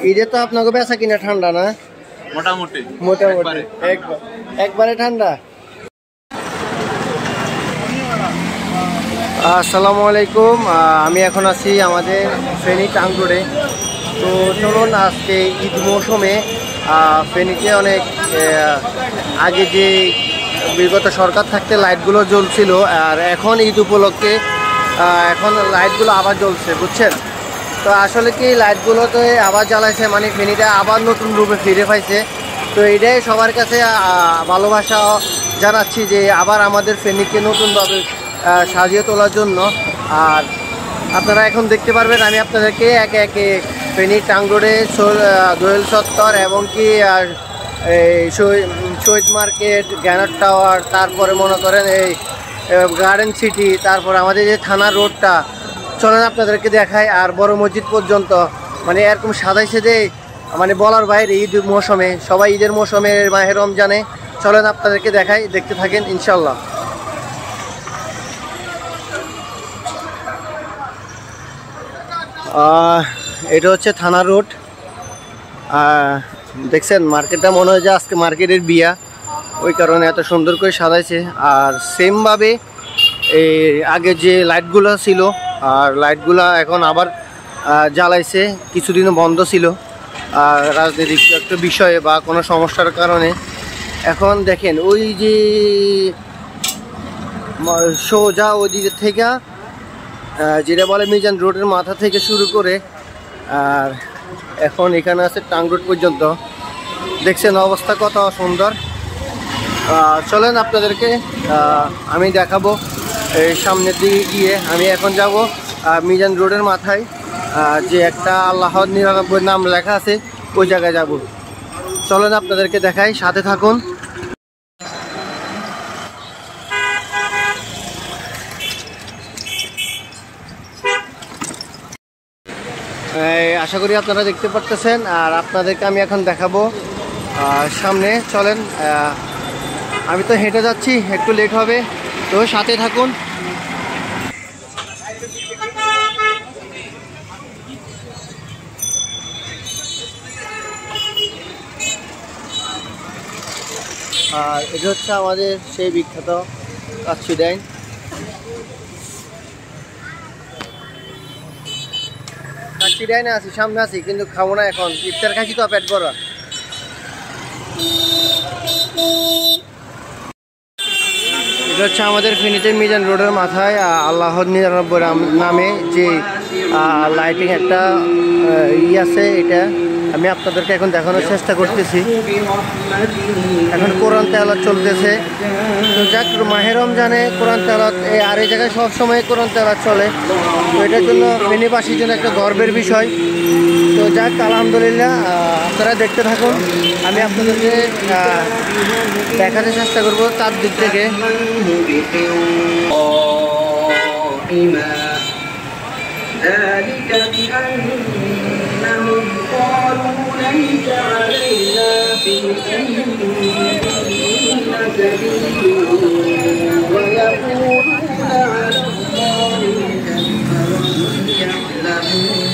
ঈদে তো আপনাকে বেচা কিনা ঠান্ডা না? মোটামুটি মোটামুটি একবারে ঠান্ডা। আসসালামু আলাইকুম, আমি এখন আছি আমাদের ফেনী টাং রোডে। তো চলুন আজকে ঈদ মৌসুমে ফেনীতে অনেক আগে যে বিগত সরকার থাকতে লাইটগুলো জ্বলছিল, আর এখন ঈদ উপলক্ষে এখন লাইটগুলো আবার জ্বলছে, বুঝছেন? তো আসলে কি লাইটগুলো তো আবার জ্বালাইছে, মানে ফেনীটা আবার নতুন রূপে ফিরে পাইছে। তো এটাই সবার কাছে ভালোবাসা জানাচ্ছি যে আবার আমাদের ফেনীকে নতুনভাবে সাজিয়ে তোলার জন্য। আর আপনারা এখন দেখতে পারবেন আমি আপনাদেরকে একে একে ফেনী টাং রোডে দোয়েল চত্বর এবং কি শহীদ মার্কেট, গ্যানার টাওয়ার, তারপরে মনে করেন এই গার্ডেন সিটি, তারপর আমাদের যে থানা রোডটা, চলেন আপনাদেরকে দেখাই। আর বড় মসজিদ পর্যন্ত মানে এরকম সাজাইছে যে মানে বলার বাইরে। ঈদ মৌসুমে সবাই ঈদের মৌসুমে মাহে রমজানে, চলেন আপনাদেরকে দেখাই, দেখতে থাকেন ইনশাল্লাহ। এটা হচ্ছে থানা রোড। দেখছেন মার্কেটটা মনে হয় যে আজকে মার্কেটের বিয়া, ওই কারণে এত সুন্দর করে সাজাইছে। আর সেমভাবে এই আগে যে লাইটগুলো ছিল, আর লাইটগুলো এখন আবার জ্বালাইছে, কিছুদিন বন্ধ ছিল রাজনৈতিক একটা বিষয়ে বা কোনো সমস্যার কারণে। এখন দেখেন ওই যে সোজা ওই দিকের থেকে যেটা বলে মিজান রোডের মাথা থেকে শুরু করে আর এখন এখানে আছে টাং রোড পর্যন্ত। দেখছেন অবস্থা কত সুন্দর। চলেন আপনাদেরকে আমি দেখাবো এই সামনের দিকে গিয়ে। আমি এখন যাব মিজান রোডের মাথায় যে একটা আল্লাহর 99 নাম লেখা আছে, ওই জায়গায় যাব। চলেন আপনাদেরকে দেখাই, সাথে থাকুন। আশা করি আপনারা দেখতে পারতেছেন। আর আপনাদেরকে আমি এখন দেখাবো সামনে। চলেন, আমি তো হেঁটে যাচ্ছি, একটু লেট হবে, তো সাথে থাকুন। আর এটা হচ্ছে আমাদের সেই বিখ্যাত কাচ্চি ডাইন। কাচ্চি ডাইনে আছি, সামনে আছি, কিন্তু খাবো না এখন, ইফতার খাচ্ছি তো পেট ভরা। এটা হচ্ছে আমাদের ফেনীতে মিজান রোডের মাথায় আল্লাহর 99 নামে যে লাইটিং একটা আছে, এটা আমি আপনাদেরকে এখন দেখানোর চেষ্টা করতেছি। এখন কোরআন তেলাওয়াত চলতেছে। তো যাক, মাহে রমজানে কোরআন তেলাওয়াত আর এই জায়গায় সবসময় কোরআন তেলাওয়াত চলে, তো এটার জন্য ফেনীবাসীর জন্য একটা গর্বের বিষয়। তো যাক, আলহামদুলিল্লাহ, আপনারা দেখতে থাকুন, আমি আপনাদেরকে দেখাতে চেষ্টা করবো তার দিক থেকে। ليس علينا في أمتنا سبيل ويقولون على الله كذبا وهم يعلمون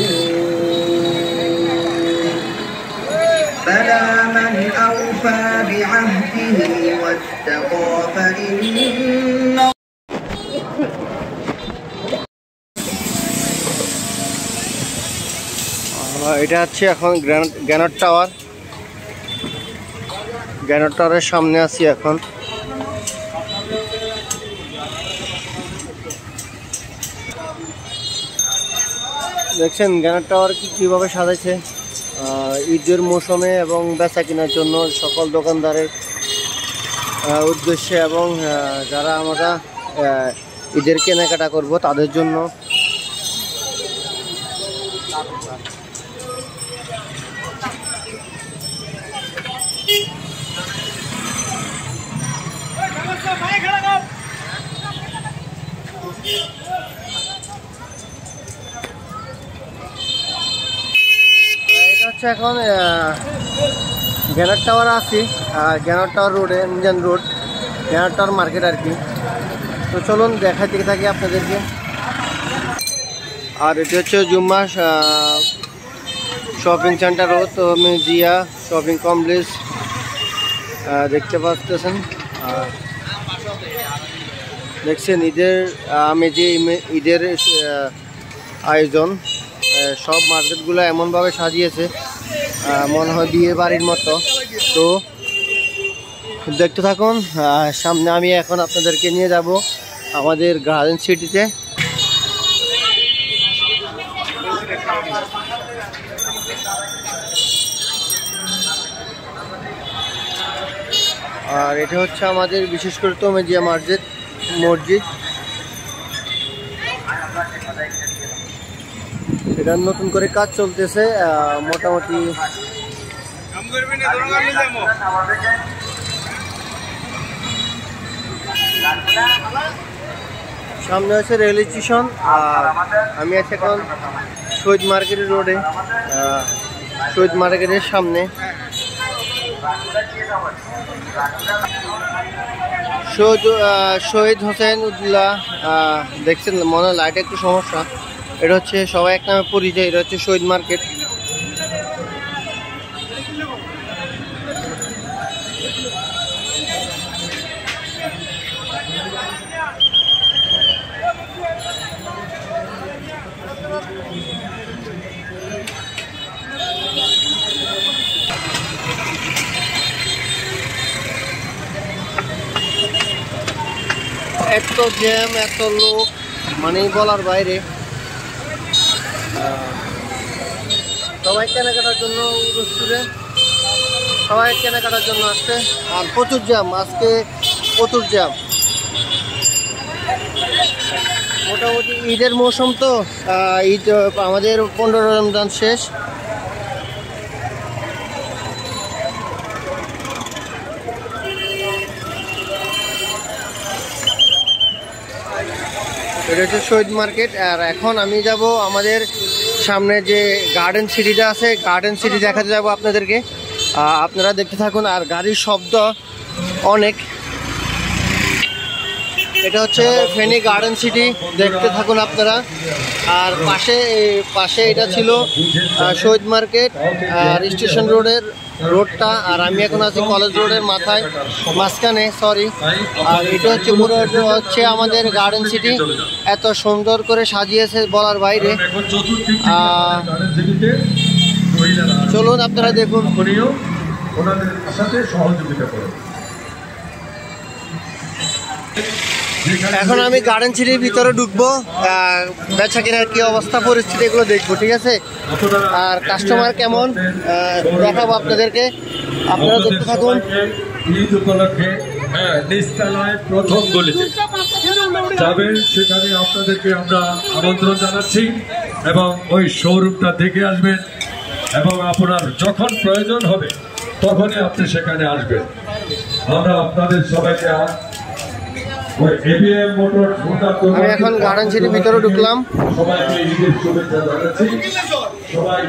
بلى من أوفى بعهده واتقى فإن এটা হচ্ছে এখন গ্যানার টাওয়ার। গ্যানার টাওয়ারের সামনে আছি এখন। দেখছেন গ্যানার টাওয়ার কিভাবে সাজাইছে ঈদের মৌসুমে এবং বেচা কেনার জন্য সকল দোকানদারের উদ্দেশ্যে, এবং যারা আমরা ঈদের কেনাকাটা করব তাদের জন্য। এটা হচ্ছে এখন গ্যানার টাওয়ার আছি, গ্যানার টাওয়ার রোডে, মিজান রোড, গ্যানার টাওয়ার মার্কেট আর কি। তো চলুন দেখাতে থাকি আপনাদেরকে। আর এটা হচ্ছে জুম্মা শপিং সেন্টারও তো আমি জিয়া শপিং কমপ্লেক্স দেখতে পাচ্ছেন। দেখছেন ঈদের আমি যে ঈদের আয়োজন সব মার্কেটগুলো এমনভাবে সাজিয়েছে মনে হয় বিয়ে বাড়ির মতো। তো দেখতে থাকুন, সামনে আমি এখন আপনাদেরকে নিয়ে যাব আমাদের গার্ডেন সিটিতে। আর এটা হচ্ছে আমাদের বিশেষ করে তমেজিয়া মসজিদ। এটা নতুন করে কাজ চলতেছে মোটামুটি। সামনে আছে রেল স্টেশন আর আমি আছি এখন শহীদ মার্কেটের রোডে, শহীদ মার্কেটের সামনে। শহীদ হোসেন উদ্দৌলা দেখছেন, মনে হয় লাইটে একটু সমস্যা। এটা হচ্ছে সবাই এক নামে পরিচয়, এটা হচ্ছে শহীদ মার্কেট। এত জ্যাম, এত লোক, মানে বলার বাইরে। সবাই কেনাকাটার জন্য রেস্টুরেন্ট, সবাই কেনাকাটার জন্য আসছে। আর প্রচুর জ্যাম, আজকে প্রচুর জ্যাম। মোটামুটি ঈদের মৌসুম তো, ঈদ আমাদের 15 রমজান শেষ। এটা হচ্ছে শহীদ মার্কেট। আর এখন আমি যাব আমাদের সামনে যে গার্ডেন সিটিটা আছে, গার্ডেন সিটি দেখাতে যাব আপনাদেরকে। আপনারা দেখতে থাকুন। আর গাড়ির শব্দ অনেক। এটা হচ্ছে ফেনী গার্ডেন সিটি, দেখতে থাকুন আপনারা। আর পাশে এটা ছিল শহীদ মার্কেট আর স্টেশন রোডটা। আর আমি এখন আছি কলেজ রোডের মাঝখানে, সরি। আর এটা হচ্ছে পুরো হচ্ছে আমাদের গার্ডেন সিটি, এত সুন্দর করে সাজিয়েছে বলার বাইরে। চলুন আপনারা দেখুন। এখন আমি গার্ডেন সিটির ভিতরে ঢুকবো, বেচা কেনার কি অবস্থা পরিস্থিতি এগুলো দেখবো, ঠিক আছে। আর কাস্টমার কেমন দেখাবো আপনাদেরকে, আপনারা দেখতে থাকুন। ঈদ উপলক্ষে নিচতলায় প্রথম গলিতে যাবেন, সেখানে আপনাদেরকে আমরা আমন্ত্রণ জানাচ্ছি এবং ওই শোরুমটা দেখে আসবেন এবং আপনার যখন প্রয়োজন হবে তখনই আপনি সেখানে আসবেন। আমরা আপনাদের সবাইকে আমি এখন গার্ডেন সিটির ভিতরে ঢুকলাম। সবাইকে ঈদের শুভেচ্ছা জানাচ্ছি। সবাই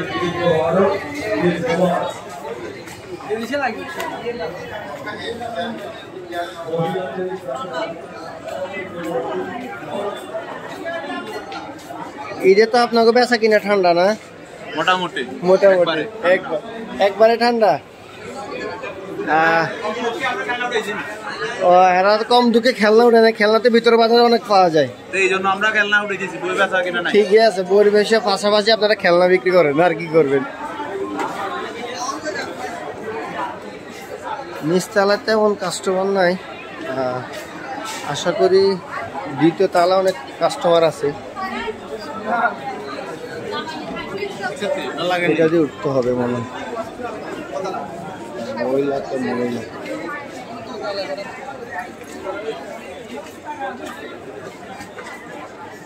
ঈদে তো আপনাকে বেচা কিনা ঠান্ডা না? মোটামুটি একবারে ঠান্ডা। এরা তো কম দুঃখে খেলনা উঠে না, খেলনাতে ভিতরে বাজারে অনেক পাওয়া যায়, এই জন্য আমরা খেলনা উঠেছি। বই বেচা কিনা নাই। ঠিকই আছে, পরিবেশের পাশাপাশি আপনারা খেলনা বিক্রি করেন, আর কি করবেন। নিচতলাতে তেমন কাস্টমার নাই, আশা করি দ্বিতীয় তালা অনেক কাস্টমার আছে। এটা দিয়ে উঠতে হবে মনে হয়। মহিলা তো মহিলা,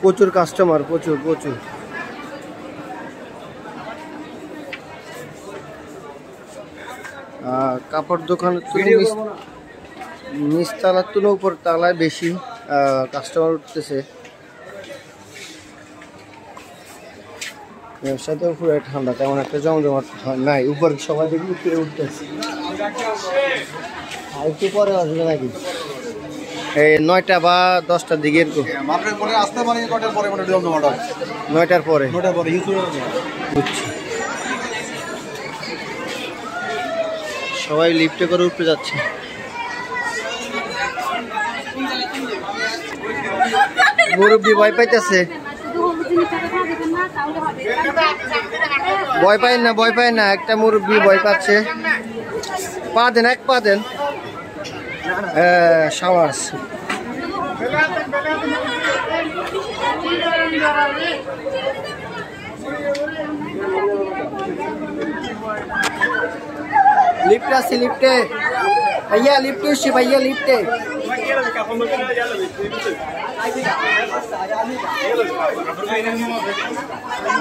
প্রচুর কাস্টমার, প্রচুর। কাপড় দোকানের নিচতলার তুলে উপর তালায় বেশি কাস্টমার উঠতেছে। ব্যবসাতেও পুরো ঠান্ডা, তেমন একটা জমজমাট নাই। উপর সবাই দেখি উপরে উঠতেছে। আর একটু পরে আসবে নাকি, এই 9টা বা 10টার দিকে এরকম। 9টার পরে। বুঝছি। সবাই লিফটে করে উপরে যাচ্ছে। মুরব্বি ভয় পাইতেছে। ভয় পায় না, ভয় পায় না, একটা মুরব্বি ভয় পাচ্ছে। পা দেন, এক পা দেন। সাবাস। लिफ्ट আছে লিফটে ভাইয়া, লিফট আসছে ভাইয়া, লিফটে।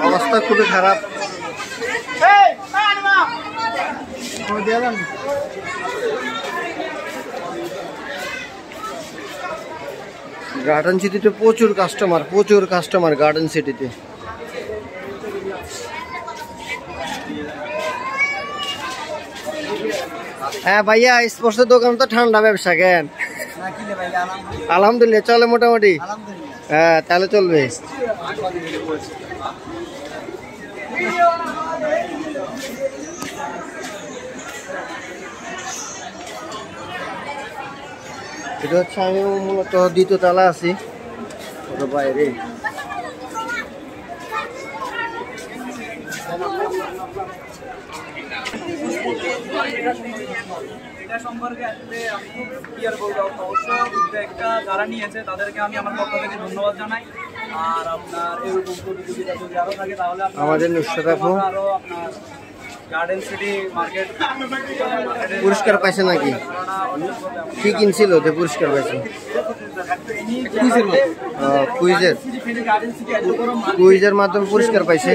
অবস্থা খুবই খারাপ। গার্ডেন সিটিতে প্রচুর কাস্টমার গার্ডেন সিটিতে। হ্যাঁ ভাইয়া, স্পোর্টসের দোকান তো ঠান্ডা ব্যবসা কেন? আলহামদুলিল্লাহ চলে মোটামুটি। হ্যাঁ তাহলে চলবে। এটা হচ্ছে, আমি মূলত দ্বিতীয় তলা আছি বাইরে। এটা সম্পর্কে আসলে আমি কি আর বলবো, অবশ্য উদ্যোগটা যারা নিয়েছে তাদেরকে আমি আমার পক্ষ থেকে ধন্যবাদ জানাই। আর আপনার এরকম প্রতিযোগিতা যদি আরো থাকে তাহলে আমাদের নুসরাত আপু আরো আপনার গার্ডেন সিটি মার্কেট পুরস্কার পাইছে নাকি? কি কিনছিল যে পুরস্কার পাইছে? কুইজের মাধ্যমে পুরস্কার পাইছে।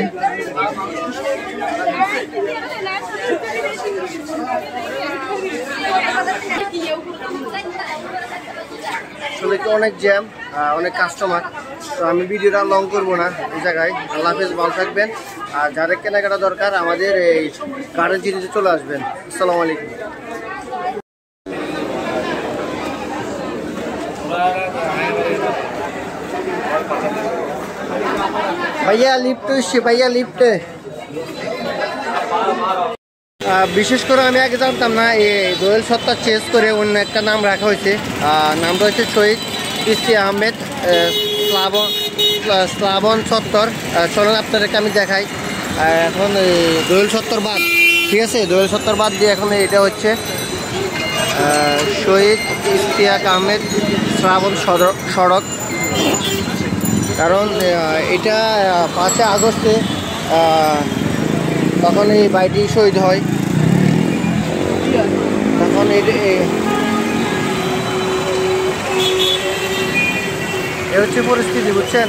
অনেক জ্যাম, অনেক কাস্টমার, তো আমি ভিডিওটা লং করবো না এই জায়গায়। আল্লাহ হাফেজ, ভালো থাকবেন। আর যাদের কেনাকাটা দরকার আমাদের এই গার্ডেন সিটিতে চলে আসবেন। আসসালামু আলাইকুম। ভাইয়া লিফট এসছে, ভাইয়া লিফটে। বিশেষ করে আমি আগে জানতাম না, এই দোয়েল সত্তার চেঞ্জ করে অন্য একটা নাম রাখা হয়েছে। নামটা হচ্ছে শহীদ ইস্তি আহমেদ শ্লাবন সত্তর। চলুন আপনাদেরকে আমি দেখাই। এখন দোয়েল সত্তর বাদ, ঠিক আছে, দোয়েল সত্তর বাদ দিয়ে এখন এটা হচ্ছে শহীদ ইশতিয়াক আহমেদ শ্রাবণ সড়ক। কারণ এটা 5 আগস্টে তখন এই বাড়িটি শহীদ হয়। তখন এ হচ্ছে পরিস্থিতি, বুঝছেন।